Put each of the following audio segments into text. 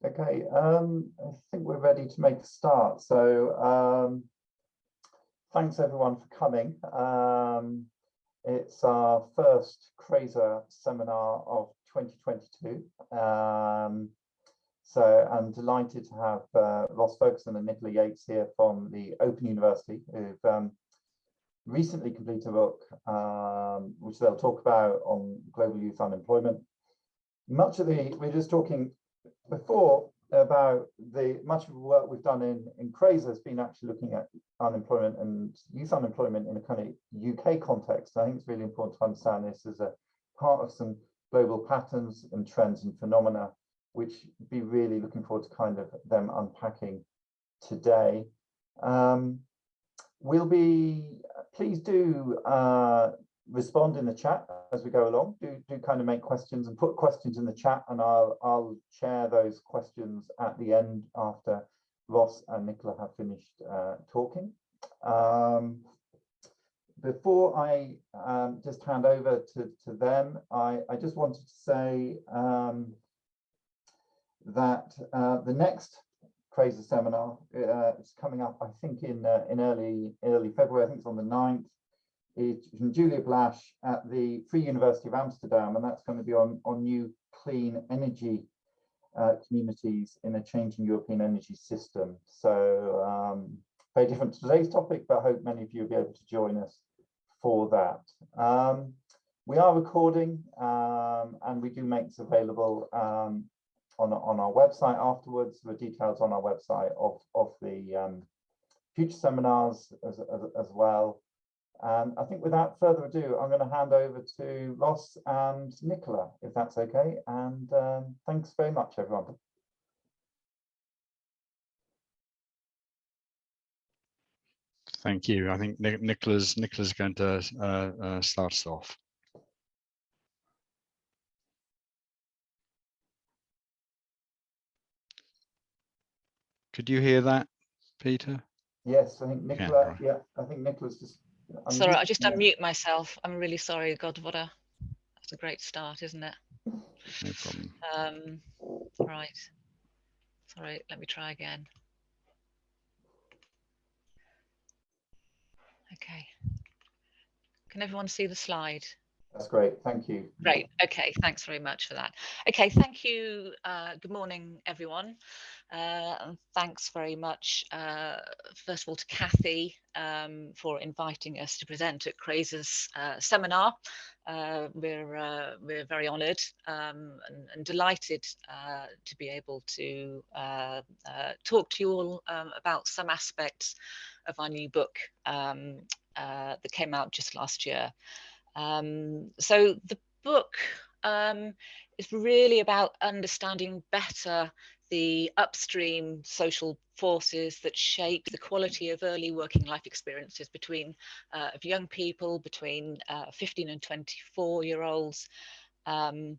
Okay, I think we're ready to make a start. So thanks everyone for coming. It's our first CRESR seminar of 2022. So I'm delighted to have Ross Fergusson and Nicola Yeates here from the Open University, who've recently completed a book which they'll talk about on global youth unemployment. We're just talking before about much of the work we've done in CRESR has been actually looking at unemployment and youth unemployment in a kind of UK context. I think it's really important to understand this as a part of some global patterns and trends and phenomena, which be really looking forward to kind of them unpacking today. Please do respond in the chat as we go along. Do kind of make questions and put questions in the chat, and I'll share those questions at the end after Ross and Nicola have finished talking. Before I just hand over to them, I just wanted to say that the next CRESR seminar is coming up, I think in early February. I think it's on the 9th. It's from Julia Blash at the Free University of Amsterdam, and that's going to be on new clean energy communities in a changing European energy system. So very different to today's topic, but I hope many of you will be able to join us for that. We are recording and we do make this available on our website afterwards. The details on our website of the future seminars as well. I think without further ado, I'm going to hand over to Ross and Nicola, if that's okay. And thanks very much, everyone. Thank you. I think Nicola's going to start us off. Could you hear that, Peter? Yes, I think Nicola. Yeah, I think Nicola's just. Sorry, I just unmute myself. I'm really sorry. God, that's a great start, isn't it? No problem. Right. Sorry, let me try again. Okay. Can everyone see the slide? That's great, thank you. Great, okay, thanks very much for that. Okay, thank you. Good morning, everyone. And thanks very much, first of all, to Kathy for inviting us to present at CRESR's seminar. We're very honoured and delighted to be able to talk to you all about some aspects of our new book that came out just last year. So the book is really about understanding better the upstream social forces that shape the quality of early working life experiences between of young people between 15 and 24-year-olds, and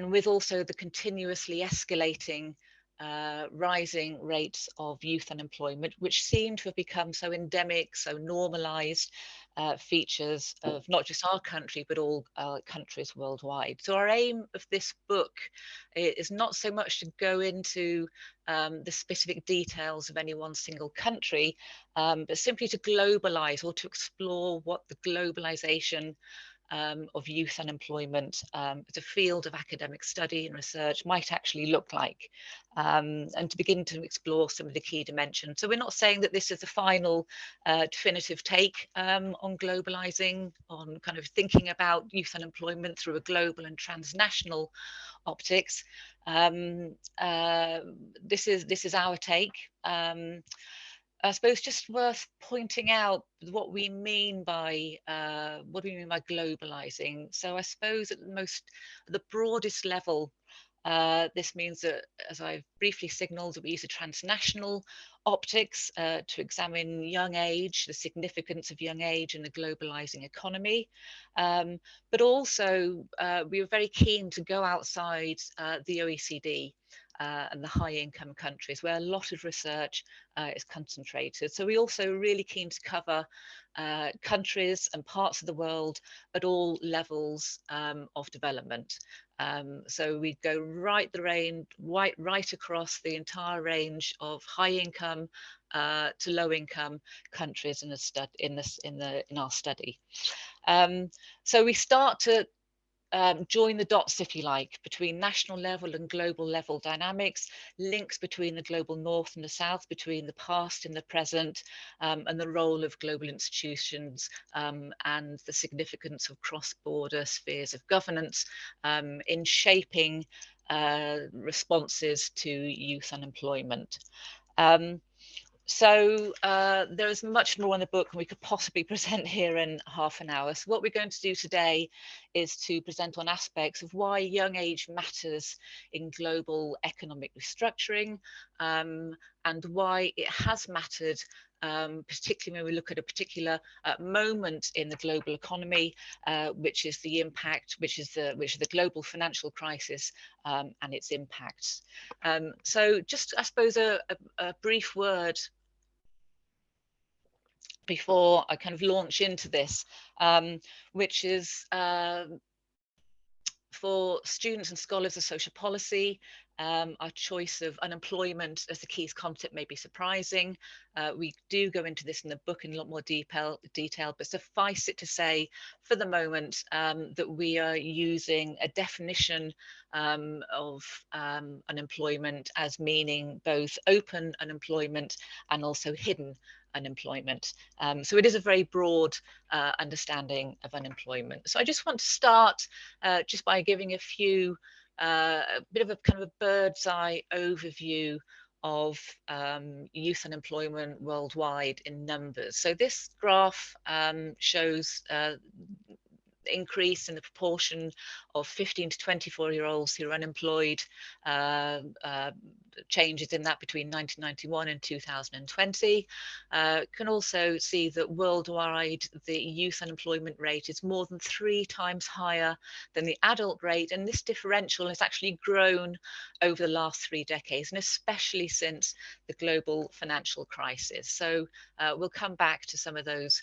with also the continuously escalating rising rates of youth unemployment, which seem to have become so endemic, so normalized features of not just our country, but all countries worldwide. So our aim of this book is not so much to go into the specific details of any one single country, but simply to globalize or to explore what the globalization of youth unemployment as a field of academic study and research might actually look like, and to begin to explore some of the key dimensions. So we're not saying that this is the final definitive take on globalizing, on kind of thinking about youth unemployment through a global and transnational optics. This is our take. I suppose just worth pointing out what we mean by globalizing. So I suppose at the broadest level, this means that, as I've briefly signaled, that we use a transnational optics to examine young age, the significance of young age in the globalizing economy. But also we were very keen to go outside the OECD and the high income countries where a lot of research is concentrated. So we're also really keen to cover countries and parts of the world at all levels of development. So we go right across the entire range of high income to low income countries in our study. So we start to join the dots, if you like, between national level and global level dynamics, links between the global north and the south, between the past and the present, and the role of global institutions and the significance of cross-border spheres of governance in shaping responses to youth unemployment. So there's much more in the book than we could possibly present here in half an hour. So what we're going to do today is to present on aspects of why young age matters in global economic restructuring and why it has mattered, particularly when we look at a particular moment in the global economy, which is the impact, which is the global financial crisis and its impacts. So just, I suppose, a brief word before I kind of launch into this, which is for students and scholars of social policy, our choice of unemployment as the key concept may be surprising. We do go into this in the book in a lot more detail, but suffice it to say for the moment that we are using a definition of unemployment as meaning both open unemployment and also hidden unemployment. So it is a very broad understanding of unemployment. So I just want to start just by giving a bit of a kind of a bird's eye overview of youth unemployment worldwide in numbers. So this graph shows increase in the proportion of 15 to 24-year-olds who are unemployed, changes in that between 1991 and 2020. Can also see that worldwide the youth unemployment rate is more than 3 times higher than the adult rate, and this differential has actually grown over the last 3 decades, and especially since the global financial crisis. So we'll come back to some of those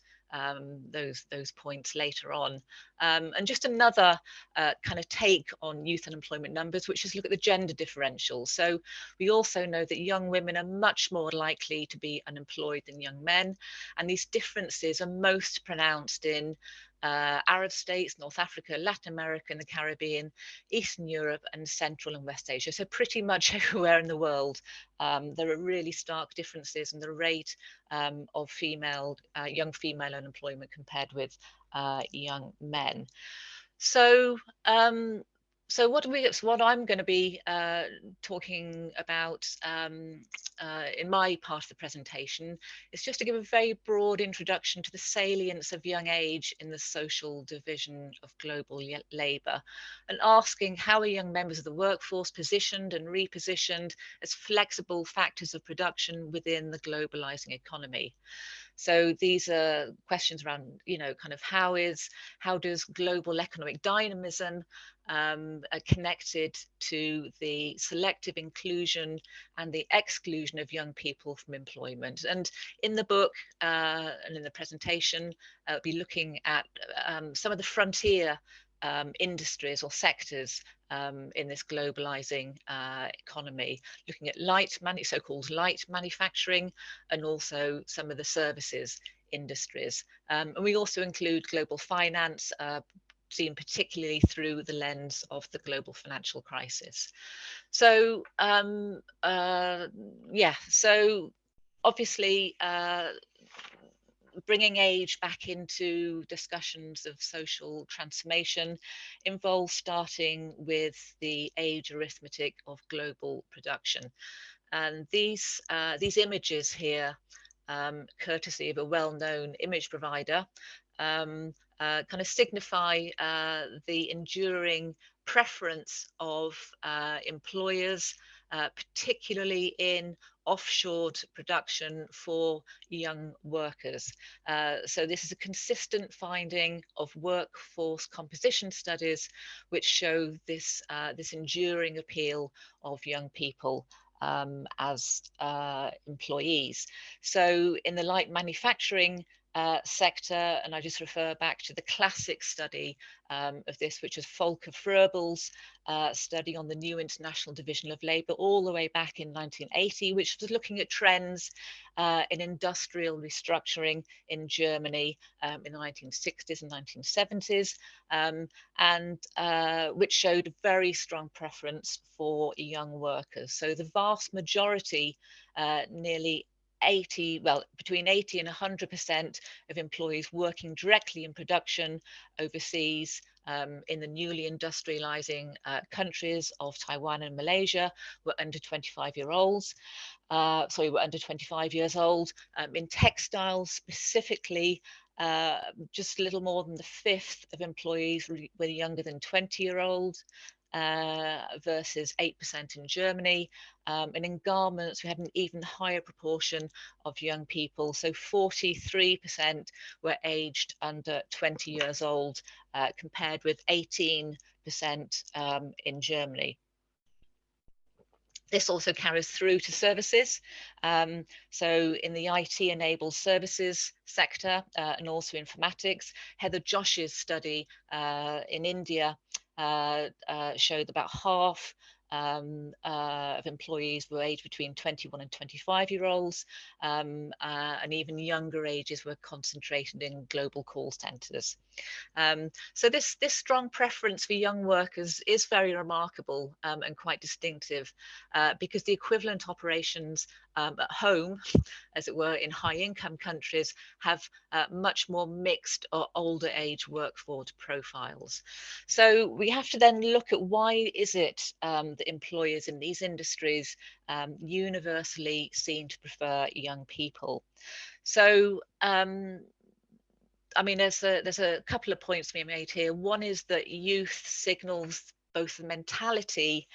points later on. And just another kind of take on youth unemployment numbers, which is look at the gender differential. So we also know that young women are much more likely to be unemployed than young men, and these differences are most pronounced in Arab states, North Africa, Latin America and the Caribbean, Eastern Europe and Central and West Asia. So pretty much everywhere in the world, there are really stark differences in the rate of young female unemployment compared with young men. So what I'm going to be talking about in my part of the presentation is just to give a very broad introduction to the salience of young age in the social division of global labour, and asking how are young members of the workforce positioned and repositioned as flexible factors of production within the globalising economy. So these are questions around, kind of how does global economic dynamism connected to the selective inclusion and the exclusion of young people from employment. And in the book and in the presentation, I'll be looking at some of the frontier industries or sectors in this globalizing economy, looking at so-called light manufacturing, and also some of the services industries. And we also include global finance, seen particularly through the lens of the global financial crisis. So so obviously bringing age back into discussions of social transformation involves starting with the age arithmetic of global production. And these images here, courtesy of a well-known image provider, kind of signify the enduring preference of employers particularly in offshored production for young workers. So this is a consistent finding of workforce composition studies which show this, this enduring appeal of young people as employees. So in the light manufacturing sector, and I just refer back to the classic study of this, which is Volker Froebel's study on the new International Division of Labour all the way back in 1980, which was looking at trends in industrial restructuring in Germany in the 1960s and 1970s, and which showed a very strong preference for young workers. So the vast majority, nearly 80, well, between 80 and 100% of employees working directly in production overseas in the newly industrializing countries of Taiwan and Malaysia were under 25-year-olds. Sorry, were under 25 years old. In textiles specifically, just a little more than the fifth of employees were younger than 20-year-old. Versus 8% in Germany. And in garments, we had an even higher proportion of young people. So 43% were aged under 20 years old, compared with 18% in Germany. This also carries through to services. So in the IT-enabled services sector and also informatics, Heather Josh's study in India showed about half of employees were aged between 21 and 25-year-olds, and even younger ages were concentrated in global call centres. So this strong preference for young workers is very remarkable and quite distinctive, because the equivalent operations at home, as it were, in high-income countries have much more mixed or older age workforce profiles. So we have to then look at why is it that employers in these industries universally seem to prefer young people. So I mean, there's a couple of points to be made here. One is that youth signals both the mentality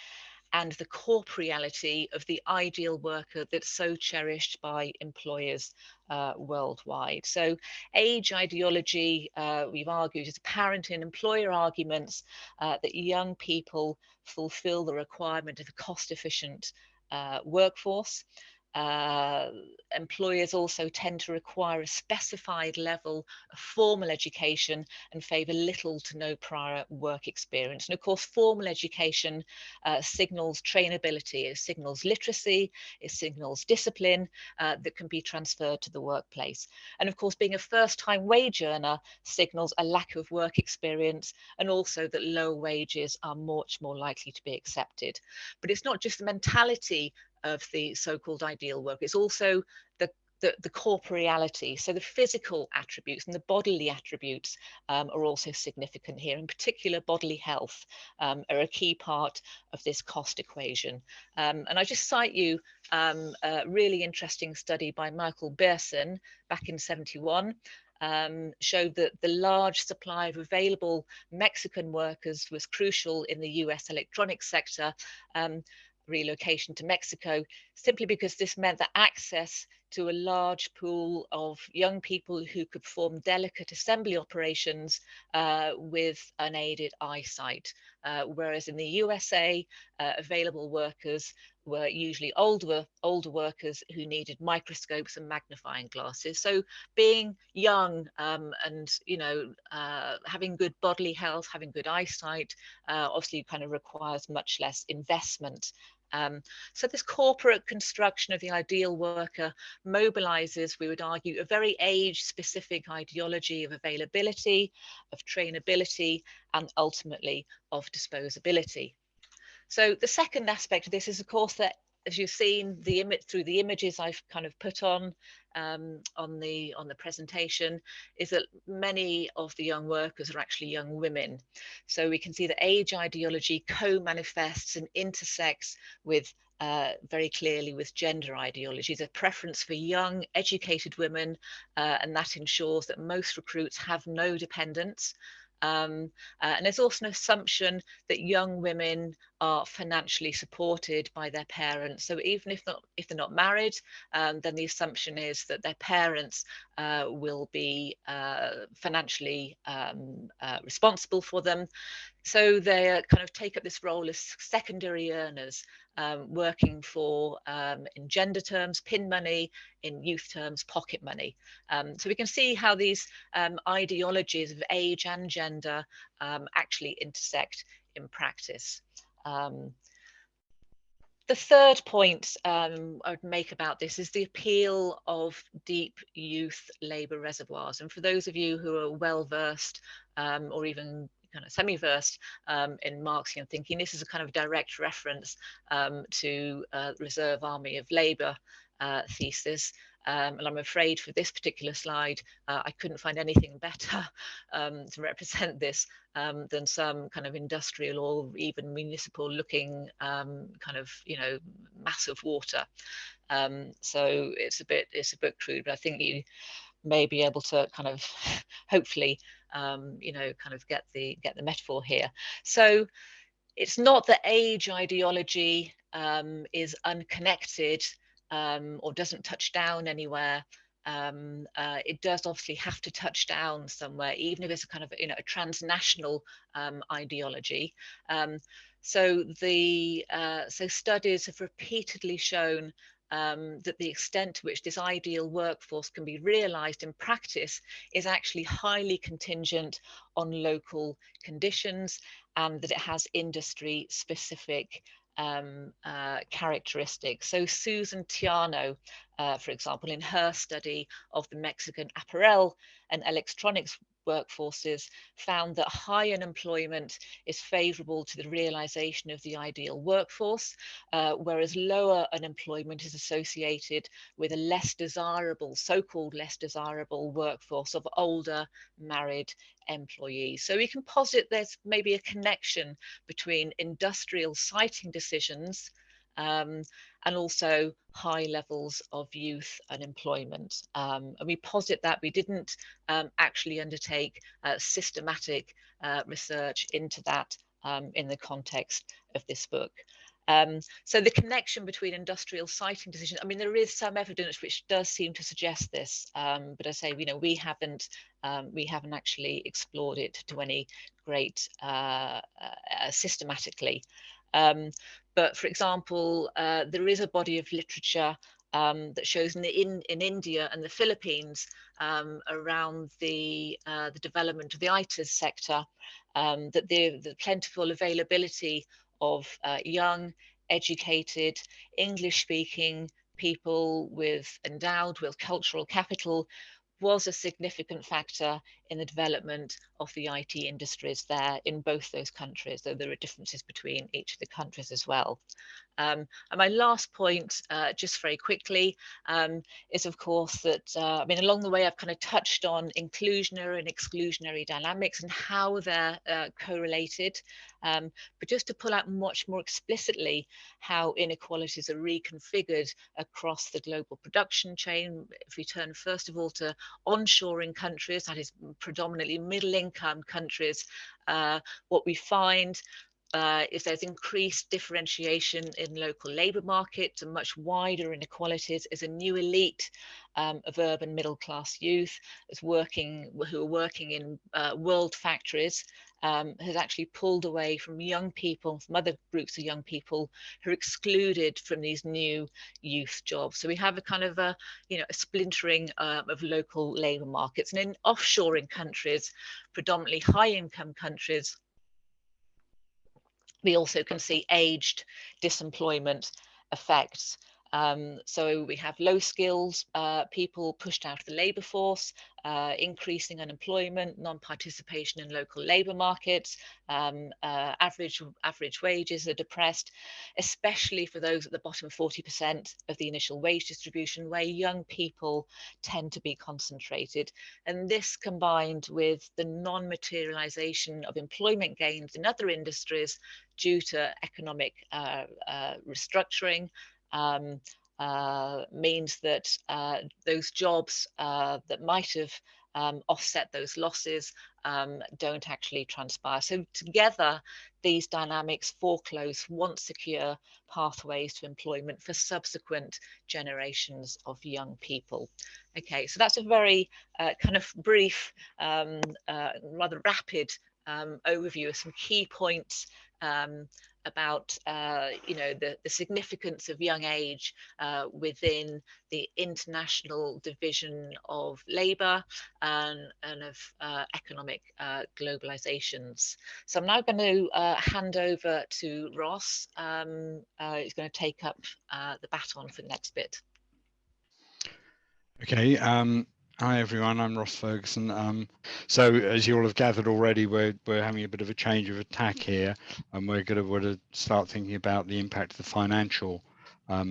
and the corporeality of the ideal worker that's so cherished by employers worldwide. So age ideology, we've argued, is apparent in employer arguments that young people fulfill the requirement of a cost-efficient workforce. Employers also tend to require a specified level of formal education and favour little to no prior work experience. And of course, formal education signals trainability, it signals literacy, it signals discipline that can be transferred to the workplace. And of course, being a first-time wage earner signals a lack of work experience, and also that low wages are much more likely to be accepted. But it's not just the mentality of the so-called ideal work, it's also the corporeality. So the physical attributes and the bodily attributes are also significant here. In particular, bodily health are a key part of this cost equation. And I just cite you a really interesting study by Michael Fergusson back in '71. Showed that the large supply of available Mexican workers was crucial in the US electronics sector. Relocation to Mexico, simply because this meant that access to a large pool of young people who could perform delicate assembly operations with unaided eyesight. Whereas in the USA, available workers were usually older workers who needed microscopes and magnifying glasses. So being young and having good bodily health, having good eyesight, obviously kind of requires much less investment. So this corporate construction of the ideal worker mobilizes, we would argue, a very age-specific ideology of availability, of trainability, and ultimately of disposability. So the second aspect of this is, of course, that as you've seen through the images I've kind of put on the presentation, is that many of the young workers are actually young women. So we can see that age ideology co-manifests and intersects with very clearly with gender ideologies, a preference for young, educated women, and that ensures that most recruits have no dependents. And there's also an assumption that young women are financially supported by their parents. So even if they're not married, then the assumption is that their parents will be financially responsible for them. So they kind of take up this role as secondary earners, working for, in gender terms, pin money, in youth terms, pocket money. So we can see how these ideologies of age and gender actually intersect in practice. The third point I would make about this is the appeal of deep youth labour reservoirs. And for those of you who are well versed or even kind of semi-versed in Marxian thinking, this is a kind of direct reference to Reserve Army of Labour thesis. And I'm afraid for this particular slide, I couldn't find anything better to represent this than some kind of industrial or even municipal looking kind of, you know, mass of water. So it's a bit crude, but I think you may be able to kind of hopefully, you know, kind of get the metaphor here. So it's not that age ideology is unconnected or doesn't touch down anywhere. It does obviously have to touch down somewhere, even if it's a kind of, you know, a transnational ideology. So studies have repeatedly shown that the extent to which this ideal workforce can be realized in practice is actually highly contingent on local conditions, and that it has industry specific characteristics. So Susan Tiano, for example, in her study of the Mexican apparel and electronics workforces, found that high unemployment is favourable to the realisation of the ideal workforce, whereas lower unemployment is associated with a less desirable, so-called less desirable workforce of older married employees. So we can posit there's maybe a connection between industrial siting decisions and also high levels of youth unemployment. And we posit that we didn't actually undertake systematic research into that in the context of this book. So the connection between industrial siting decisions, I mean, there is some evidence which does seem to suggest this, but I say, you know, we haven't actually explored it to any great systematically. But for example, there is a body of literature that shows in India and the Philippines around the development of the IT sector, that the plentiful availability of young, educated, English-speaking people endowed with cultural capital was a significant factor in the development of the IT industries there in both those countries, though there are differences between each of the countries as well. And my last point, just very quickly, is of course that, I mean, along the way, I've kind of touched on inclusionary and exclusionary dynamics and how they're correlated. But just to pull out much more explicitly how inequalities are reconfigured across the global production chain, if we turn first of all to onshoring countries, that is predominantly middle-income countries, what we find is there's increased differentiation in local labour markets and much wider inequalities as a new elite of urban middle-class youth who are working in world factories has actually pulled away from young people, from other groups of young people who are excluded from these new youth jobs. So we have a kind of a splintering of local labour markets. And in offshoring countries, predominantly high-income countries, we also can see aged disemployment effects. So we have low skills people pushed out of the labour force, increasing unemployment, non-participation in local labour markets, average wages are depressed, especially for those at the bottom 40% of the initial wage distribution, where young people tend to be concentrated. And this, combined with the non-materialisation of employment gains in other industries due to economic restructuring, means that those jobs that might have offset those losses don't actually transpire. So together, these dynamics foreclose once secure pathways to employment for subsequent generations of young people. Okay, so that's a very kind of brief, rather rapid overview of some key points about the significance of young age within the international division of labour and of economic globalizations. So I'm now going to hand over to Ross. He's going to take up the baton for the next bit. Okay. Hi everyone, I'm Ross Fergusson. So as you all have gathered already, we're having a bit of a change of attack here, and we're going to start thinking about the impact of the financial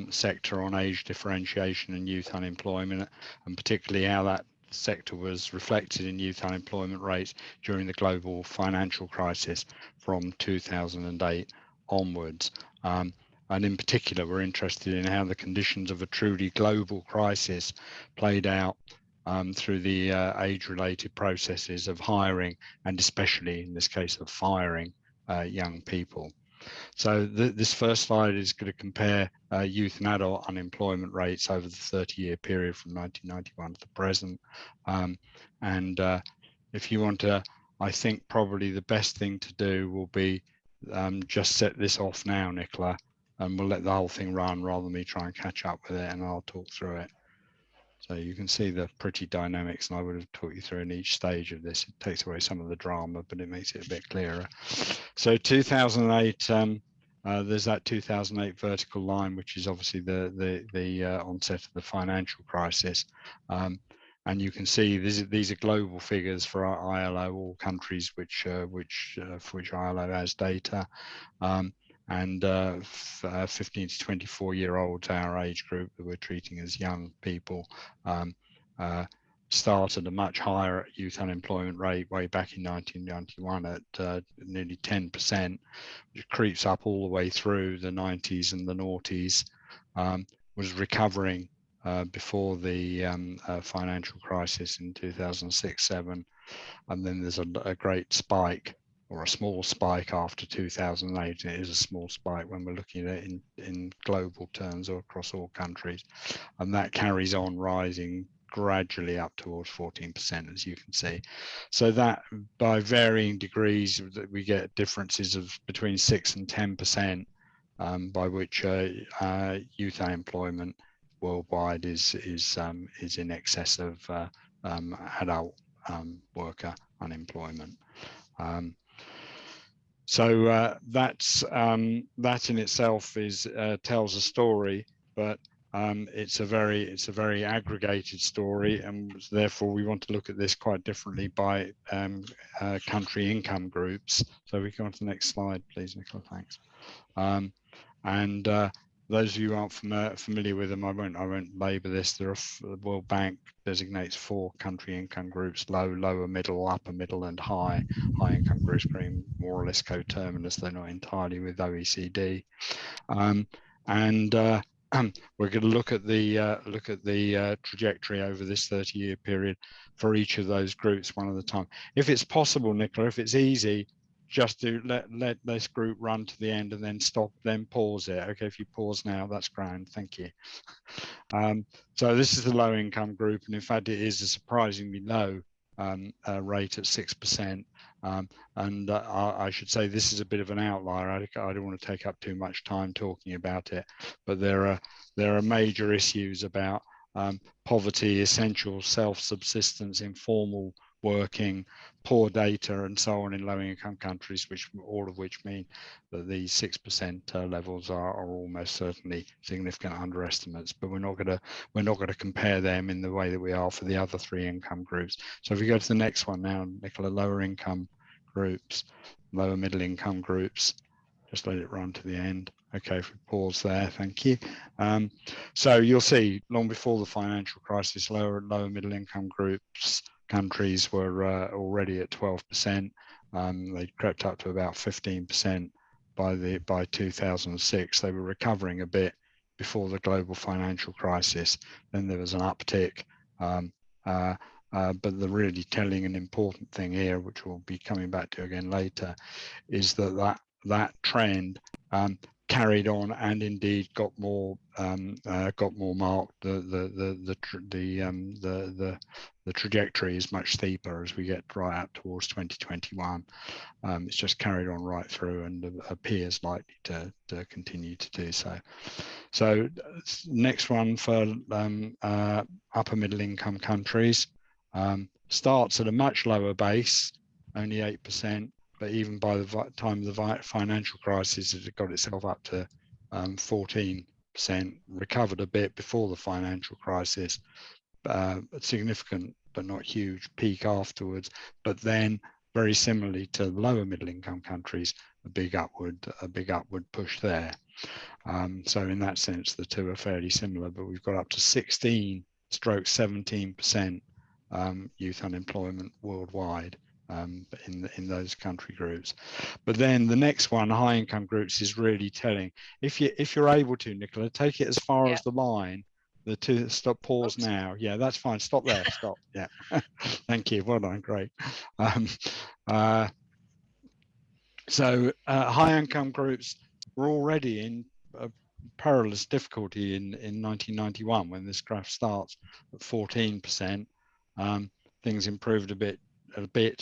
sector on age differentiation and youth unemployment, and particularly how that sector was reflected in youth unemployment rates during the global financial crisis from 2008 onwards. And in particular, we're interested in how the conditions of a truly global crisis played out through the age-related processes of hiring, and especially in this case of firing young people. So this first slide is going to compare youth and adult unemployment rates over the 30-year period from 1991 to the present. If you want to, I think probably the best thing to do will be just set this off now, Nicola, and we'll let the whole thing run rather than me try and catch up with it, and I'll talk through it. So you can see the pretty dynamics, and I would have taught you through in each stage of this. It takes away some of the drama, but it makes it a bit clearer. So 2008, there's that 2008 vertical line, which is obviously the onset of the financial crisis. And you can see these are global figures for our ILO, all countries for which ILO has data. And 15 to 24-year-olds, our age group that we're treating as young people, started a much higher youth unemployment rate way back in 1991 at nearly 10%, which creeps up all the way through the 90s and the noughties, was recovering before the financial crisis in 2006-07, and then there's a great spike, or a small spike after 2008. It is a small spike when we're looking at it in global terms or across all countries, and that carries on rising gradually up towards 14%, as you can see. So that by varying degrees we get differences of between 6 and 10%, by which youth unemployment worldwide is in excess of adult worker unemployment. So that in itself tells a story, but it's a very aggregated story, and therefore we want to look at this quite differently by country income groups. So we go on to the next slide, please, Nicola. Thanks. Those of you who aren't familiar with them, I won't labour this. The World Bank designates 4 country income groups: low, lower middle, upper middle, and high. High income groups being more or less coterminous, though not entirely, with OECD. We're going to look at the trajectory over this 30-year period for each of those groups one at a time. If it's possible, Nicola, if it's easy, just to let this group run to the end and then stop, then pause it. Okay, if you pause now, that's grand. Thank you. So this is the low income group, and in fact it is a surprisingly low rate at 6%. I should say this is a bit of an outlier. I don't want to take up too much time talking about it, but there are major issues about poverty, essential self-subsistence, informal working, poor data, and so on in low-income countries, all of which mean that these 6% levels are almost certainly significant underestimates. But we're not going to compare them in the way that we are for the other 3 income groups. So if we go to the next one now, Nicola, lower income groups, lower middle income groups. Just let it run to the end. Okay, if we pause there, thank you. So you'll see, long before the financial crisis, lower middle income groups countries were already at 12%. They crept up to about 15% by 2006. They were recovering a bit before the global financial crisis. Then there was an uptick but the really telling and important thing here, which we'll be coming back to again later, is that trend carried on and indeed got more marked. The trajectory is much steeper as we get right up towards 2021. It's just carried on right through and appears likely to continue to do so. So next one for upper middle income countries, starts at a much lower base, only 8%, but even by the time of the financial crisis, it had got itself up to 14%, recovered a bit before the financial crisis, a significant but not huge peak afterwards, but then very similarly to lower middle income countries, a big upward push there. So in that sense, the two are fairly similar, but we've got up to 16-17% youth unemployment worldwide in those country groups. But then the next one, high income groups, is really telling. If you're able to, Nicola, take it as far as the line. The two, stop, pause now. Yeah, that's fine. Stop there. Stop. Yeah. Thank you. Well done. Great. So high income groups were already in perilous difficulty in 1991 when this graph starts at 14%. Things improved a bit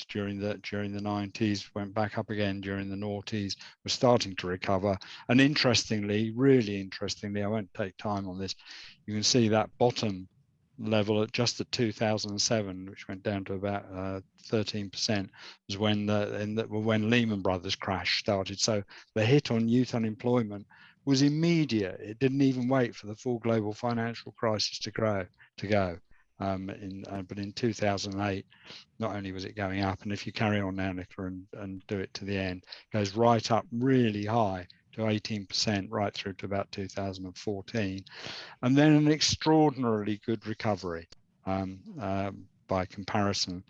during the 90s, went back up again during the noughties, we're starting to recover. And interestingly, really interestingly, I won't take time on this, you can see that bottom level at just at 2007, which went down to about 13%, was when when Lehman Brothers crash started. So the hit on youth unemployment was immediate. It didn't even wait for the full global financial crisis to go. But in 2008, not only was it going up, and if you carry on now, Nicola, and do it to the end, it goes right up really high to 18% right through to about 2014, and then an extraordinarily good recovery by comparison,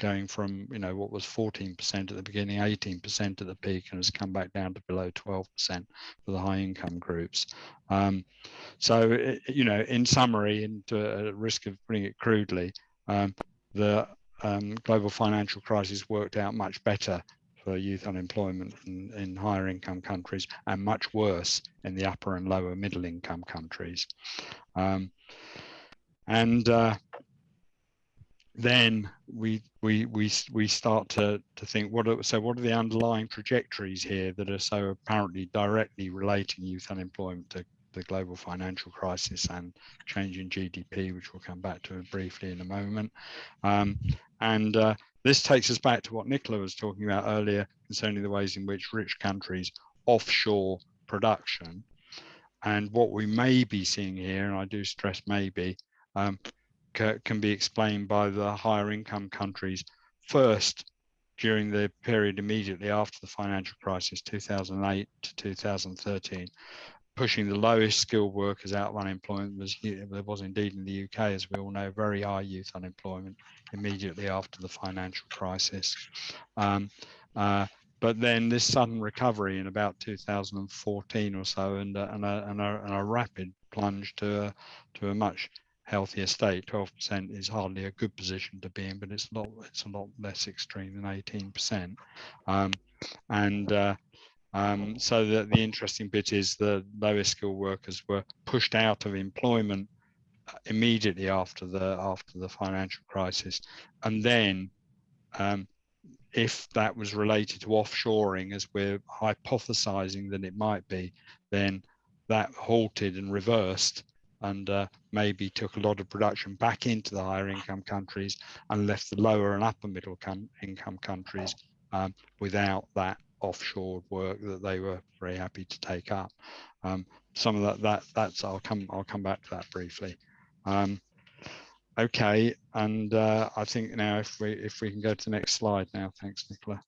going from what was 14% at the beginning, 18% at the peak, and has come back down to below 12% for the high income groups. So in summary, and at risk of putting it crudely, the global financial crisis worked out much better for youth unemployment in higher income countries, and much worse in the upper and lower middle income countries. Then we start to think, what are the underlying trajectories here that are so apparently directly relating youth unemployment to the global financial crisis and change in GDP, which we'll come back to briefly in a moment. This takes us back to what Nicola was talking about earlier concerning the ways in which rich countries offshore production. And what we may be seeing here, and I do stress maybe, can be explained by the higher income countries first during the period immediately after the financial crisis, 2008 to 2013, pushing the lowest skilled workers out of unemployment. There was indeed in the UK, as we all know, very high youth unemployment immediately after the financial crisis. But then this sudden recovery in about 2014 or so, and a rapid plunge to a much healthier state. 12% is hardly a good position to be in, but it's a lot less extreme than 18%. So the interesting bit is the lowest skilled workers were pushed out of employment immediately after the financial crisis, and then if that was related to offshoring, as we're hypothesizing that it might be, then that halted and reversed, and maybe took a lot of production back into the higher income countries and left the lower and upper middle income countries without that offshore work that they were very happy to take up. Some of that's I'll come back to that briefly. Okay, and I think now if we can go to the next slide now. Thanks, Nicola.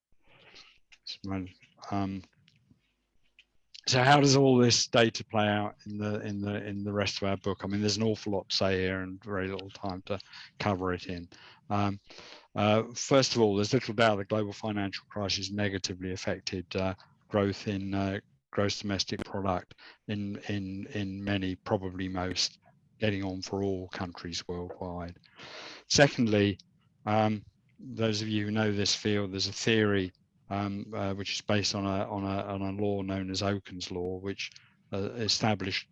So how does all this data play out in the rest of our book? I mean, there's an awful lot to say here and very little time to cover it in. First of all, there's little doubt the global financial crisis negatively affected growth in gross domestic product in many, probably most getting on for all countries worldwide. Secondly, those of you who know this field, there's a theory which is based on a law known as Oken's law, which established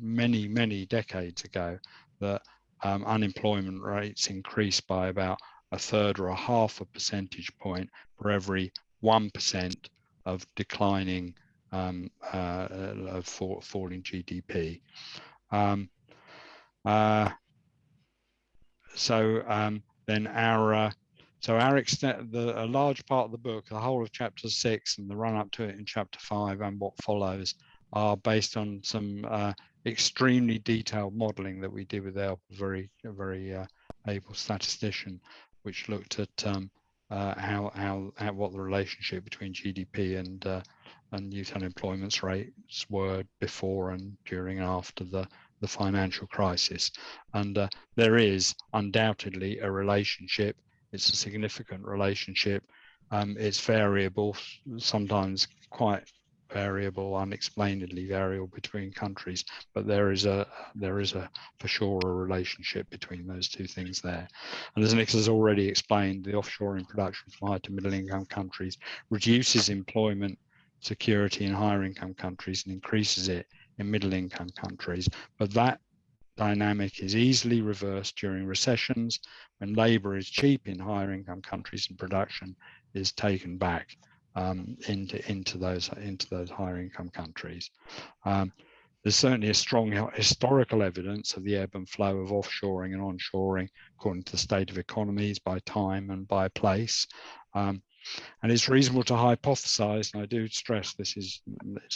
many decades ago that unemployment rates increase by about a third or a half a percentage point for every 1% of declining of falling GDP. Then our extent, a large part of the book, the whole of chapter 6 and the run up to it in chapter 5 and what follows, are based on some extremely detailed modelling that we did with our very able statistician, which looked at what the relationship between GDP and youth unemployment rates were before and during and after the financial crisis. And there is undoubtedly a relationship. It's a significant relationship. It's variable, sometimes quite variable, unexplainedly variable between countries, but there is for sure a relationship between those two things there. And as Nick has already explained, the offshoring production from high to middle income countries reduces employment security in higher income countries and increases it in middle income countries. But that dynamic is easily reversed during recessions when labor is cheap in higher income countries and production is taken back into those higher income countries. There's certainly a strong historical evidence of the ebb and flow of offshoring and onshoring according to the state of economies by time and by place. And it's reasonable to hypothesize, and I do stress it's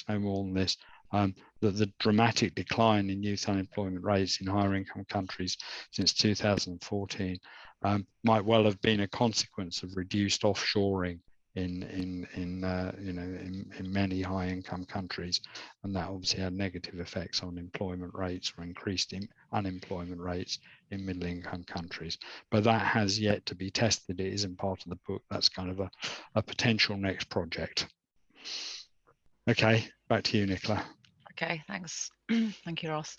no more than this, that the dramatic decline in youth unemployment rates in higher income countries since 2014 might well have been a consequence of reduced offshoring in many high income countries, and that obviously had negative effects on employment rates or increased unemployment rates in middle income countries. But that has yet to be tested. It isn't part of the book. That's kind of a potential next project. Okay, back to you, Nicola. Okay, thanks. Thank you, Ross.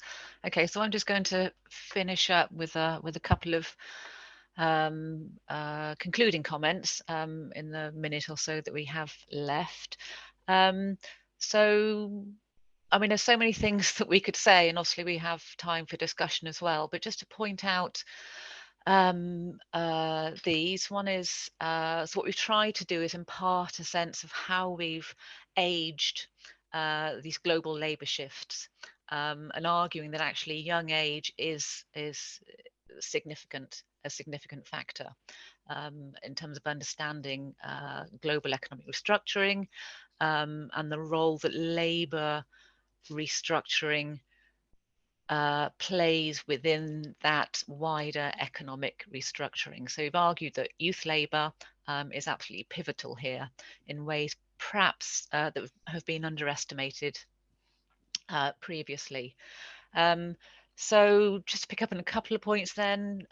Okay, so I'm just going to finish up with a couple of concluding comments in the minute or so that we have left. So, I mean, there's so many things that we could say, and obviously we have time for discussion as well, but just to point out these, one is, so what we've tried to do is impart a sense of how we've aged these global labour shifts, and arguing that actually young age is a significant factor in terms of understanding global economic restructuring and the role that labour restructuring plays within that wider economic restructuring. So we've argued that youth labour is absolutely pivotal here in ways perhaps that have been underestimated previously. So just to pick up on a couple of points then,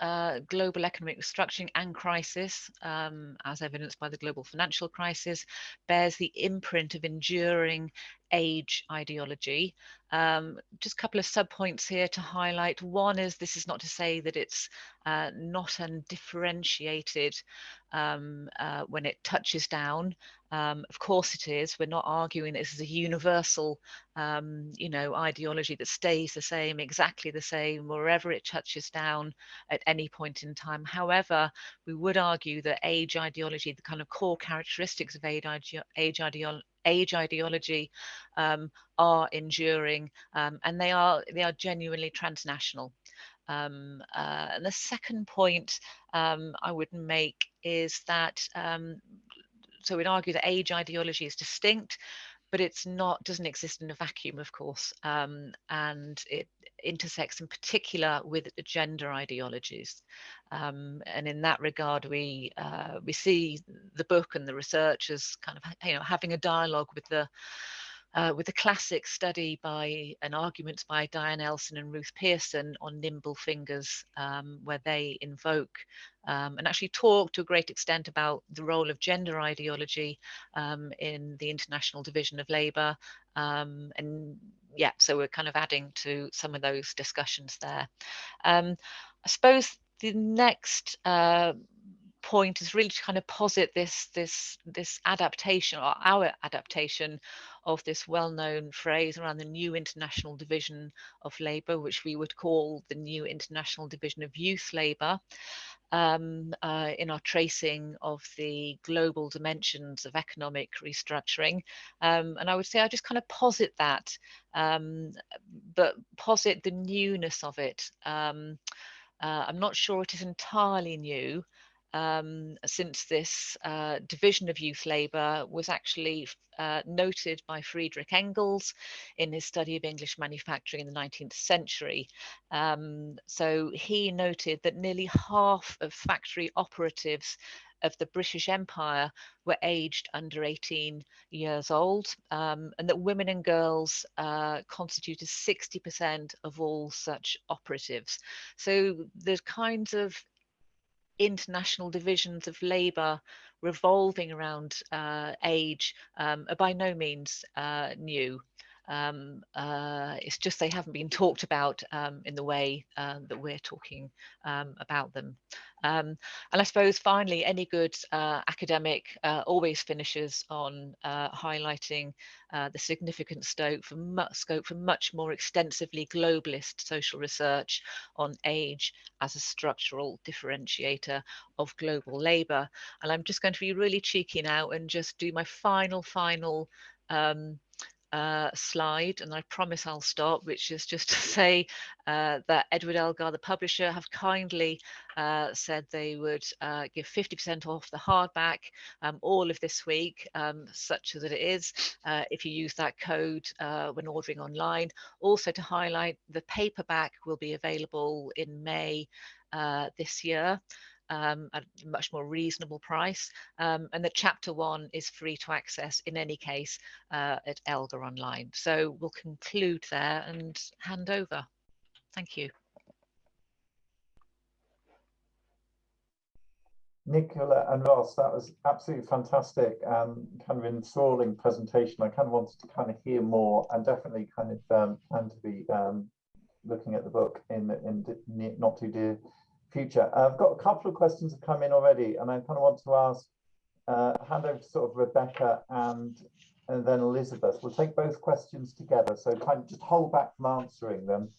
global economic restructuring and crisis, as evidenced by the global financial crisis, bears the imprint of enduring age ideology. Just a couple of sub-points here to highlight. One is, this is not to say that it's not undifferentiated when it touches down. Of course it is. We're not arguing this is a universal ideology that stays the same, exactly the same, wherever it touches down at any point in time. However, we would argue that age ideology, the kind of core characteristics of age ideology are enduring, and they are genuinely transnational. And the second point I would make is that so we'd argue that age ideology is distinct, but it's not, doesn't exist in a vacuum, of course, and it intersects in particular with gender ideologies. And in that regard, we see the book and the research as kind of having a dialogue with with a classic study by and arguments by Diane Elson and Ruth Pearson on nimble fingers, where they invoke and actually talk to a great extent about the role of gender ideology in the International Division of Labour. And yeah, so we're kind of adding to some of those discussions there. I suppose the next point is really to kind of posit this adaptation, or our adaptation of this well-known phrase around the new international division of labour, which we would call the new international division of youth labour, in our tracing of the global dimensions of economic restructuring. And I would say I just kind of posit that, but posit the newness of it. I'm not sure it is entirely new, since this division of youth labour was actually noted by Friedrich Engels in his study of English manufacturing in the 19th century. So he noted that nearly half of factory operatives of the British Empire were aged under 18 years old, and that women and girls constituted 60% of all such operatives. So the kinds of international divisions of labour revolving around age are by no means new. It's just they haven't been talked about in the way that we're talking about them. And I suppose finally, any good academic always finishes on highlighting the significant scope for much more extensively globalist social research on age as a structural differentiator of global labour. And I'm just going to be really cheeky now and just do my final slide, and I promise I'll stop, which is just to say that Edward Elgar, the publisher, have kindly said they would give 50% off the hardback all of this week, such as it is, if you use that code when ordering online. Also to highlight, the paperback will be available in May this year. At a much more reasonable price, and the chapter 1 is free to access in any case at Elgar Online. So we'll conclude there and hand over. Thank you. Nicola and Ross, that was absolutely fantastic and kind of enthralling presentation. I kind of wanted to kind of hear more, and definitely kind of plan to be looking at the book in not too dear future. I've got a couple of questions that come in already, and I kind of want to ask, hand over to sort of Rebecca and then Elizabeth. We'll take both questions together, so kind of just hold back from answering them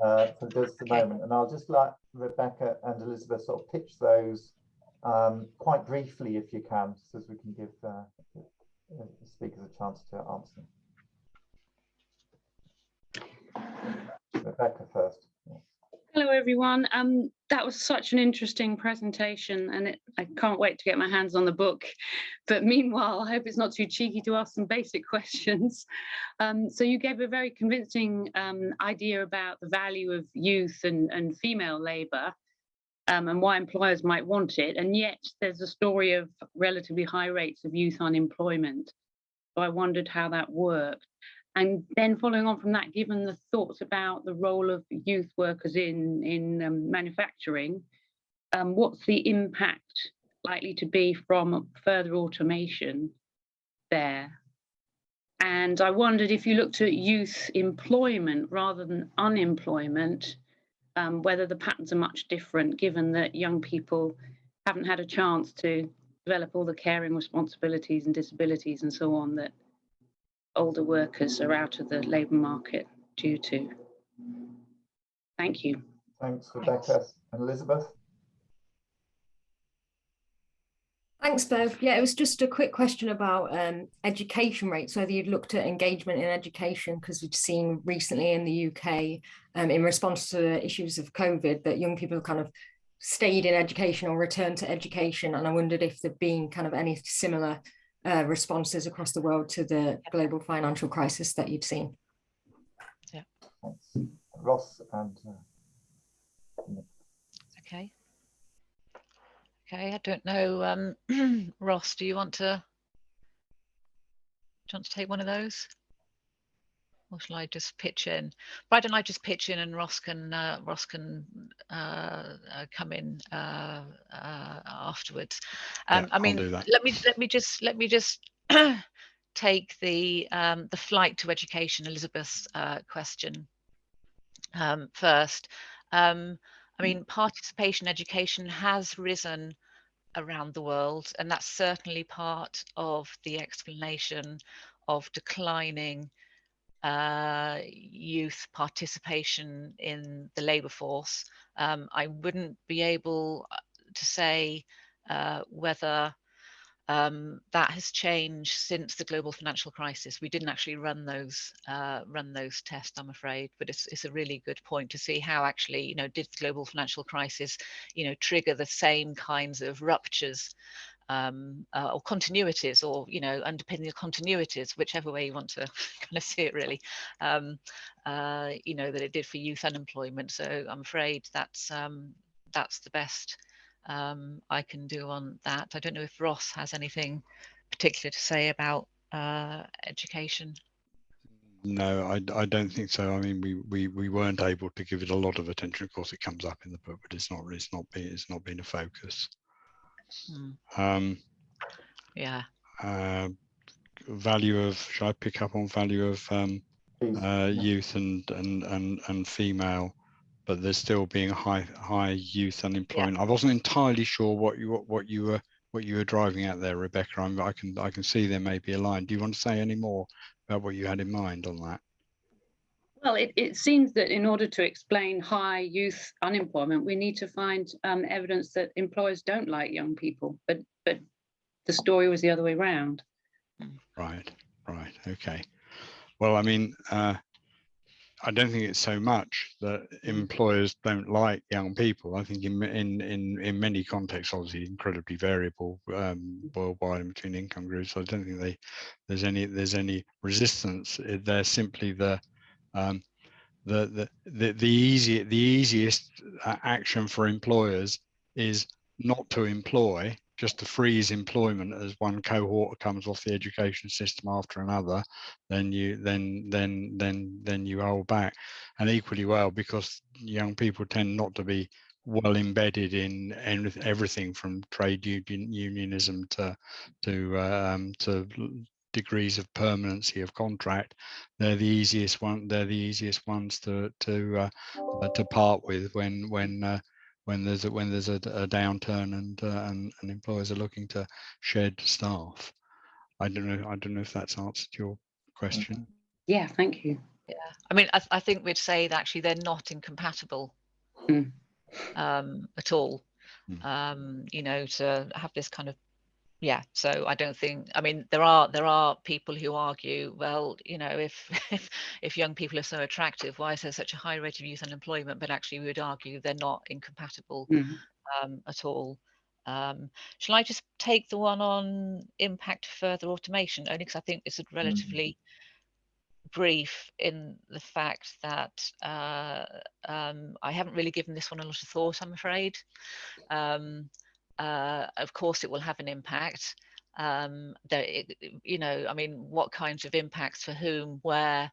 for just a moment, and I'll just let Rebecca and Elizabeth sort of pitch those quite briefly, if you can, so as we can give the speakers a chance to answer them. Rebecca first. Hello, everyone. That was such an interesting presentation, and I can't wait to get my hands on the book. But meanwhile, I hope it's not too cheeky to ask some basic questions. So you gave a very convincing idea about the value of youth and female labour, and why employers might want it. And yet there's a story of relatively high rates of youth unemployment. So I wondered how that worked. And then following on from that, given the thoughts about the role of youth workers in manufacturing, what's the impact likely to be from further automation there? And I wondered if you looked at youth employment rather than unemployment, whether the patterns are much different, given that young people haven't had a chance to develop all the caring responsibilities and disabilities and so on that older workers are out of the labour market due to. Thank you. Thanks, Rebecca. And Elizabeth? Thanks, Bev. Yeah, it was just a quick question about education rates, whether you'd looked at engagement in education, because we've seen recently in the UK, in response to the issues of COVID, that young people have kind of stayed in education or returned to education. And I wondered if there'd been kind of any similar responses across the world to the global financial crisis that you'd seen. Yeah. Thanks. Ross and Okay. Okay, I don't know. Ross, do you want to take one of those? or shall I just pitch in? Why don't I just pitch in, and Ross can come in afterwards. Yeah, I mean, I'll do that. let me just take the flight to education, Elizabeth's question first. I mean, participation education has risen around the world, and that's certainly part of the explanation of declining youth participation in the labour force. I wouldn't be able to say whether that has changed since the global financial crisis. We didn't actually run those tests, I'm afraid, but it's a really good point to see how actually, you know, did the global financial crisis, you know, trigger the same kinds of ruptures or continuities, or, you know, underpinning the continuities, whichever way you want to kind of see it, really, you know, that it did for youth unemployment. So I'm afraid that's the best I can do on that. I don't know if Ross has anything particular to say about education. No, I don't think so. I mean, we weren't able to give it a lot of attention. Of course, it comes up in the book, but it's not been a focus. Yeah. Value of, should I pick up on value of youth and female, but there's still being high youth unemployment. Yeah. I wasn't entirely sure what you were driving at there, Rebecca. I can see there may be a line. Do you want to say any more about what you had in mind on that? Well, it seems that in order to explain high youth unemployment, we need to find evidence that employers don't like young people, but the story was the other way around. Right, okay. Well, I mean, I don't think it's so much that employers don't like young people. I think in many contexts, obviously incredibly variable worldwide and between income groups. I don't think there's any resistance. They're simply the easiest action for employers is not to employ, just to freeze employment as one cohort comes off the education system after another. Then you hold back, and equally well, because young people tend not to be well embedded in everything from trade unionism to degrees of permanency of contract. They're the easiest ones to part with when there's a downturn and employers are looking to shed staff. I don't know if that's answered your question. Yeah, thank you. Yeah, I mean, I think we'd say that actually they're not incompatible at all. You know, to have this kind of, yeah. So I don't think, I mean, there are people who argue, well, you know, if young people are so attractive, why is there such a high rate of youth unemployment? But actually, we would argue they're not incompatible at all. Shall I just take the one on impact of further automation, only because I think it's a relatively brief in the fact that I haven't really given this one a lot of thought, I'm afraid. Of course, it will have an impact. You know, I mean, what kinds of impacts for whom, where?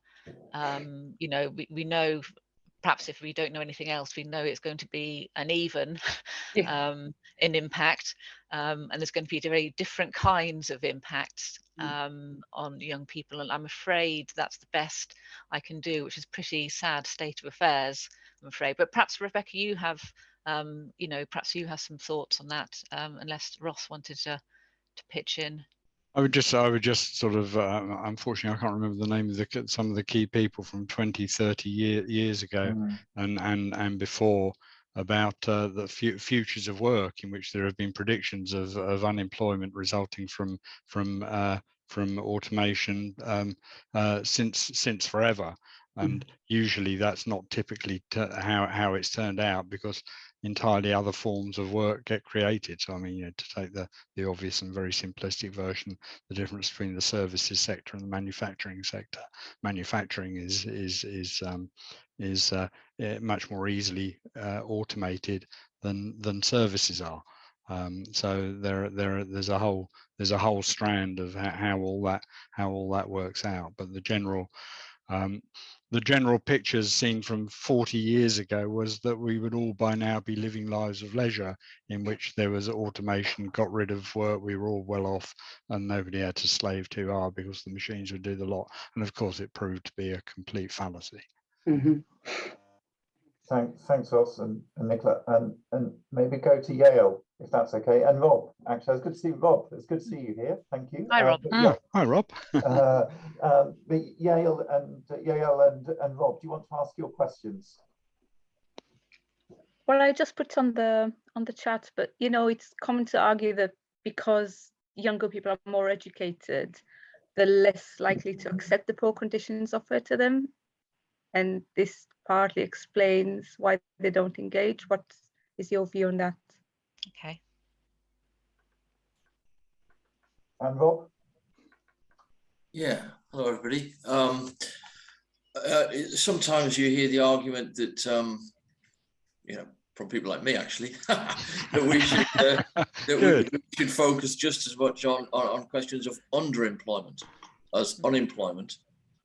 You know, we know, perhaps if we don't know anything else, we know it's going to be uneven in impact, and there's going to be very different kinds of impacts on young people. And I'm afraid that's the best I can do, which is pretty sad state of affairs, I'm afraid. But perhaps, Rebecca, you have, you know, perhaps you have some thoughts on that, unless Ross wanted to pitch in. I would just sort of, unfortunately, I can't remember the name of some of the key people from 20, 30 years ago and before, about the futures of work, in which there have been predictions of unemployment resulting from automation since forever. And usually that's not typically how it's turned out, because entirely other forms of work get created. So I mean, you know, to take the obvious and very simplistic version, the difference between the services sector and the manufacturing sector. Manufacturing is much more easily automated than services are. So there's a whole strand of how all that works out. But the general The general pictures seen from 40 years ago was that we would all by now be living lives of leisure in which there was automation, got rid of work, we were all well off and nobody had to slave too hard because the machines would do the lot. And of course it proved to be a complete fallacy. Mm-hmm. Thanks, Ross and Nicola, and maybe go to Yale if that's okay. And Rob, actually, it's good to see Rob. It's good to see you here. Thank you. Hi, Rob. Yeah. Hi, Rob. But Yale and Rob, do you want to ask your questions? Well, I just put on the chat, but it's common to argue that because younger people are more educated, they're less likely to accept the poor conditions offered to them, and this partly explains why they don't engage. What is your view on that? Okay. And Rob? Yeah, hello everybody. Sometimes you hear the argument that, from people like me actually, that we should focus just as much on questions of underemployment as unemployment,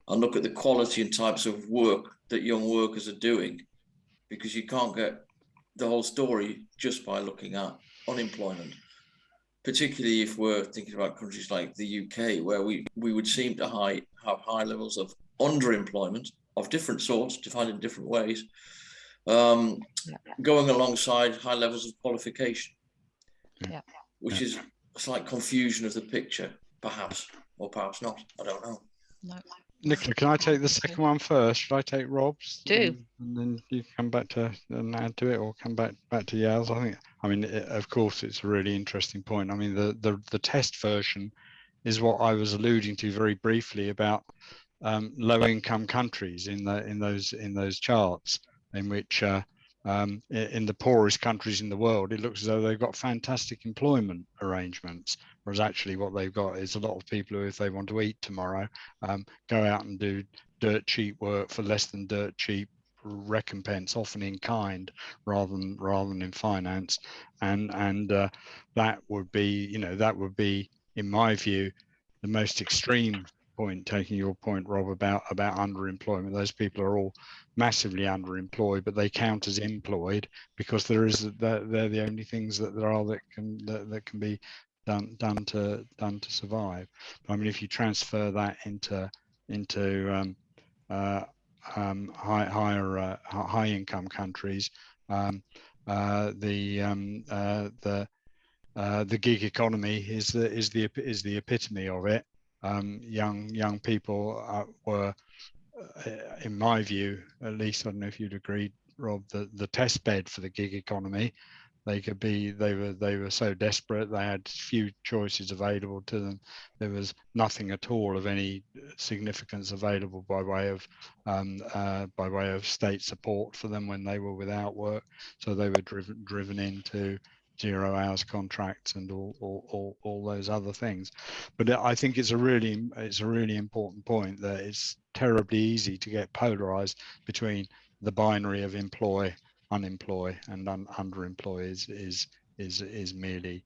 and look at the quality and types of work that young workers are doing, because you can't get the whole story just by looking at unemployment, particularly if we're thinking about countries like the UK, where we would seem to have high levels of underemployment of different sorts, defined in different ways, going alongside high levels of qualification, which is a slight confusion of the picture, perhaps, or perhaps not. I don't know. No. Nicola, can I take the second one first? Should I take Rob's? Do. And then you come back to and add to it, or come back to Yale's? Of course, it's a really interesting point. I mean, the test version is what I was alluding to very briefly about low-income countries in those charts, in which in the poorest countries in the world, it looks as though they've got fantastic employment arrangements, whereas actually what they've got is a lot of people who, if they want to eat tomorrow, go out and do dirt cheap work for less than dirt cheap recompense, often in kind rather than in finance, and that would be, in my view, the most extreme point, taking your point, Rob, about underemployment. Those people are all massively underemployed, but they count as employed because they're the only things that there are that can be done to survive. But I mean, if you transfer that into high income countries, the gig economy is the epitome of it. Young people were, in my view, at least, I don't know if you'd agree, Rob, the test bed for the gig economy. They were so desperate, they had few choices available to them. There was nothing at all of any significance available by way of state support for them when they were without work. So they were driven into 0 hours contracts and all those other things. But I think it's a really important point that it's terribly easy to get polarized between the binary of employ, unemploy, and underemploy is merely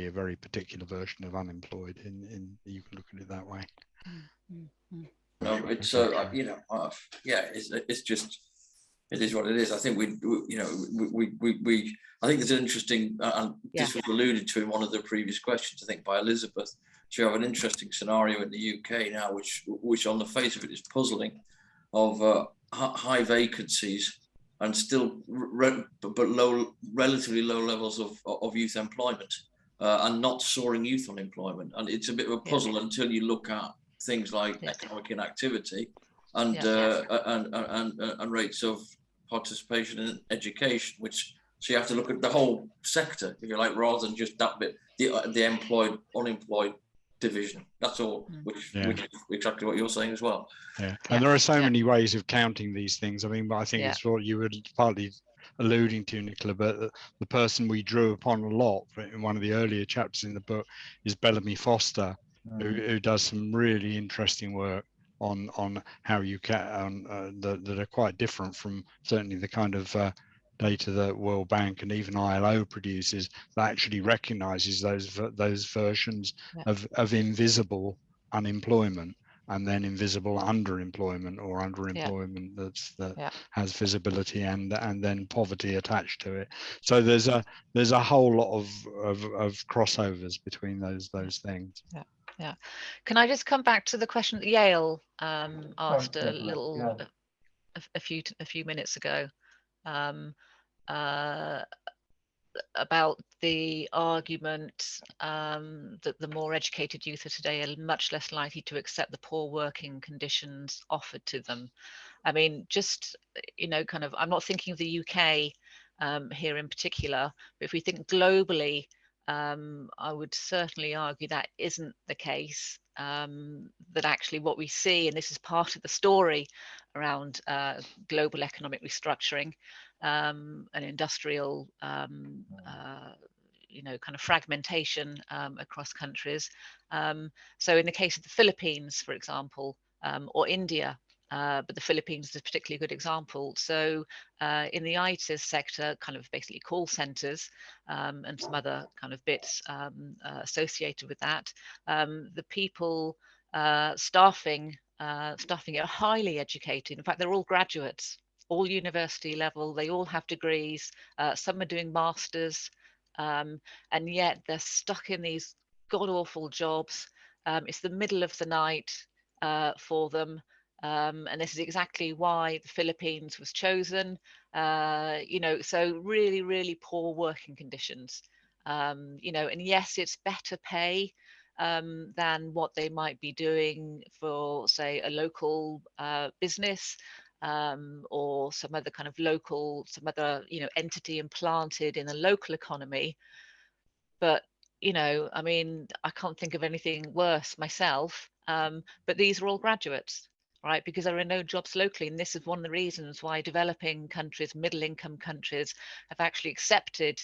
a very particular version of unemployed. In you can look at it that way. No, it's it's just, it is what it is. I think I think there's an interesting, and this was alluded to in one of the previous questions, I think by Elizabeth. So you have an interesting scenario in the UK now, which on the face of it is puzzling, of high vacancies and still relatively low levels of youth employment, and not soaring youth unemployment. And it's a bit of a puzzle until you look at things like economic inactivity and rates of participation in education, so you have to look at the whole sector, if you like, rather than just that bit, the employed, unemployed division. That's all, which is exactly what you're saying as well. And there are so many ways of counting these things. I mean, but I think it's what you were partly alluding to, Nicola, but the person we drew upon a lot in one of the earlier chapters in the book is Bellamy Foster, who does some really interesting work on how you can that are quite different from certainly the kind of data that World Bank and even ILO produces, that actually recognizes those versions of invisible unemployment. and then invisible underemployment or underemployment that has visibility and then poverty attached to it. So there's a whole lot of crossovers between those things. Yeah. Can I just come back to the question that Yale asked a few minutes ago about the argument that the more educated youth of today are much less likely to accept the poor working conditions offered to them. I mean, just, you know, kind of, I'm not thinking of the UK here in particular, but if we think globally, I would certainly argue that isn't the case, that actually what we see, and this is part of the story around global economic restructuring and industrial, you know, kind of fragmentation across countries. So in the case of the Philippines, for example, or India, but the Philippines is a particularly good example. So in the Yeates sector, kind of basically call centers and some other kind of bits associated with that, the people staffing are highly educated. In fact, they're all graduates, all university level, they all have degrees, some are doing masters, and yet they're stuck in these god-awful jobs. It's the middle of the night for them. And this is exactly why the Philippines was chosen, you know, so really, really poor working conditions, you know, and yes, it's better pay than what they might be doing for, say, a local business or some other kind of local, some other, you know, entity implanted in a local economy. But, you know, I mean, I can't think of anything worse myself, but these are all graduates, right? Because there are no jobs locally. And this is one of the reasons why developing countries, middle income countries have actually accepted,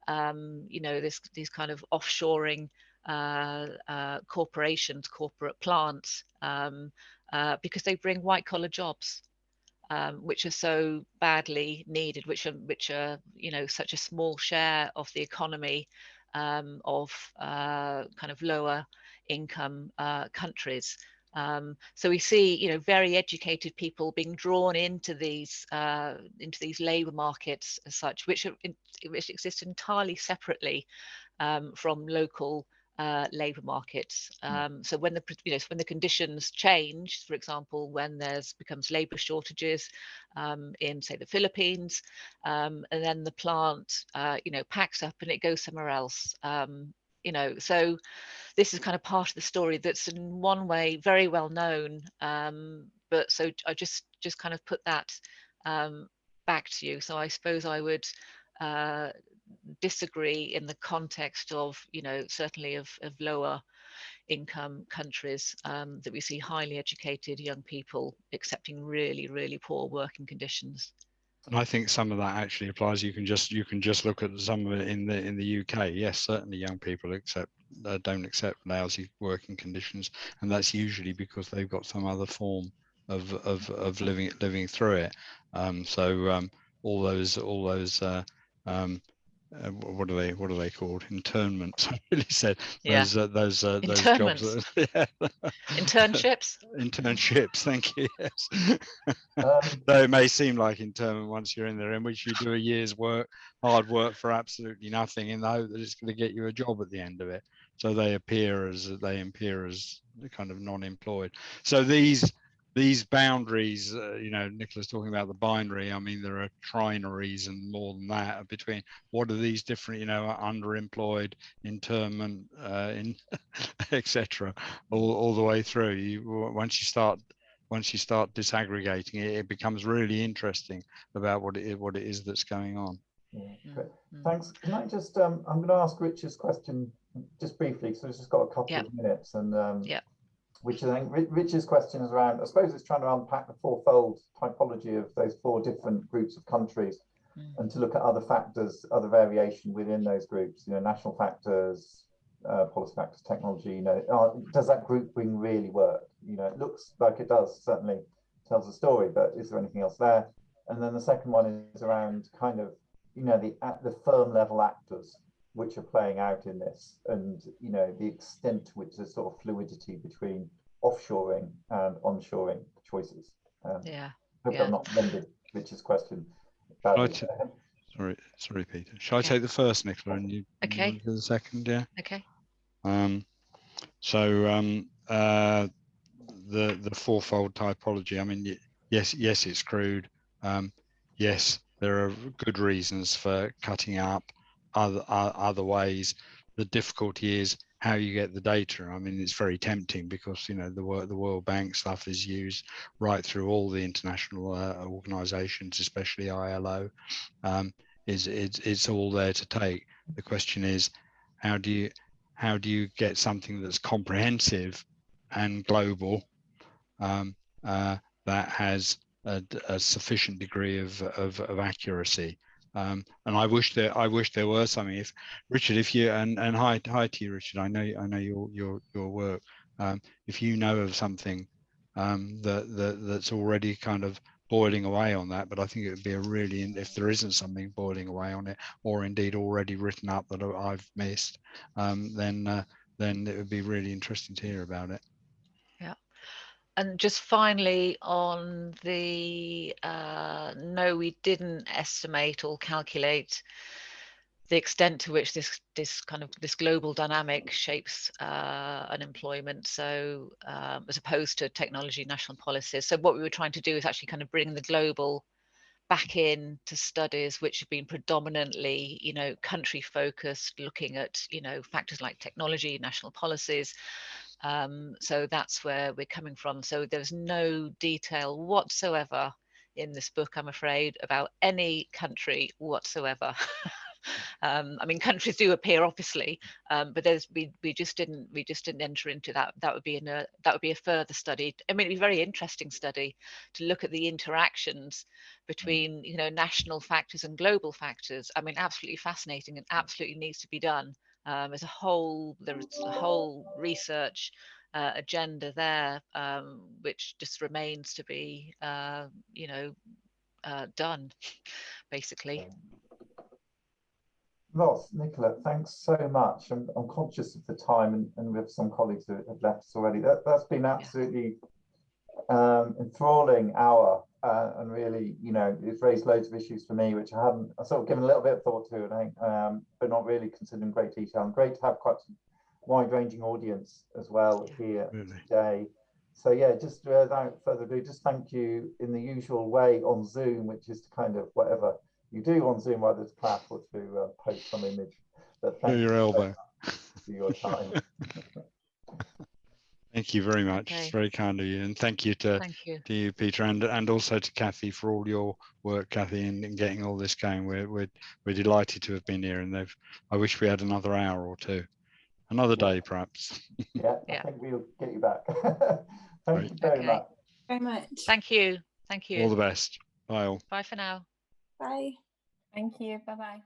you know, these kind of offshoring corporations, corporate plants, because they bring white collar jobs, which are so badly needed, which are, you know, such a small share of the economy of kind of lower income countries. So we see, you know, very educated people being drawn into these labour markets as such, which exist entirely separately from local labour markets. So when the conditions change, for example, when becomes labour shortages in, say, the Philippines, and then the plant you know, packs up and it goes somewhere else. You know, so this is kind of part of the story that's in one way very well known, but so I just kind of put that back to you. So I suppose I would disagree in the context of, you know, certainly of lower income countries, that we see highly educated young people accepting really, really poor working conditions. And I think some of that actually applies. You can just look at some of it in the UK. Yes, certainly young people don't accept lousy working conditions, and that's usually because they've got some other form of living through it. So all those what are they called? Internments. I really said those jobs. Yeah. Internships. Internships. Thank you. Yes. Though it may seem like internment once you're in there, in which you do a year's work, hard work for absolutely nothing, in the hope that it's going to get you a job at the end of it. So they appear as kind of non-employed. So these boundaries, you know, Nicola's talking about the binary. I mean, there are trinaries and more than that between what are these different, you know, underemployed, internment, etc. all the way through. Once you start disaggregating it, it becomes really interesting about what it is that's going on. Yeah, great. Thanks. Can I just I'm going to ask Richard's question just briefly, so we've just got a couple of minutes, and which I think Richard's question is around, I suppose it's trying to unpack the fourfold typology of those four different groups of countries, and to look at other factors, other variation within those groups, you know, national factors, policy factors, technology, you know, does that grouping really work? You know, it looks like it does, certainly tells a story, but is there anything else there? And then the second one is around kind of, you know, the firm level actors which are playing out in this, and, you know, the extent to which there's sort of fluidity between offshoring and onshoring choices. Yeah. Hope Yeah. I've not rendered Richard's question Shall I badly. sorry, Peter. Shall I Okay. take the first, Nicola, and you Okay. want to do the second? Yeah. Okay. The fourfold typology. I mean, yes, it's crude. Yes, there are good reasons for cutting up other ways. The difficulty is how you get the data. I mean, it's very tempting because, you know, the World Bank stuff is used right through all the international organisations, especially ILO. It's all there to take. The question is, how do you get something that's comprehensive and global, that has a sufficient degree of accuracy? And I wish there were something. If Richard, if you and hi to you, Richard. I know your work. If you know of something that's already kind of boiling away on that, but I think it would be a really, if there isn't something boiling away on it, or indeed already written up that I've missed, then it would be really interesting to hear about it. Yeah. And just finally on the no, we didn't estimate or calculate the extent to which this global dynamic shapes unemployment. So as opposed to technology, national policies. So what we were trying to do is actually kind of bring the global back in to studies which have been predominantly, you know, country focused, looking at, you know, factors like technology, national policies. So that's where we're coming from. So there's no detail whatsoever in this book, I'm afraid, about any country whatsoever. I mean, countries do appear, obviously, but we just didn't enter into that. That would be a further study. I mean, it'd be a very interesting study to look at the interactions between, you know, national factors and global factors. I mean, absolutely fascinating and absolutely needs to be done. There's a whole research agenda there, which just remains to be, you know, done, basically. Ross, Nicola, thanks so much. I'm conscious of the time, and we have some colleagues who have left us already. That's been absolutely enthralling hour, and really, you know, it's raised loads of issues for me, which I sort of given a little bit of thought to, and I think, but not really considered in great detail. And great to have quite a wide-ranging audience as well here today. So yeah, just without further ado, just thank you in the usual way on Zoom, which is to kind of whatever you do on Zoom, whether it's clap or to post some image. But thank you your elbow for your time. Thank you very much. Okay. It's very kind of you, and thank you to you, Peter, and also to Kathy for all your work, Kathy, in getting all this going. We're delighted to have been here, and I wish we had another hour or two, another day perhaps. Yeah, I think we'll get you back. Thank you very much. Very much. Thank you. Thank you. All the best. Bye all. Bye for now. Bye. Thank you. Bye-bye.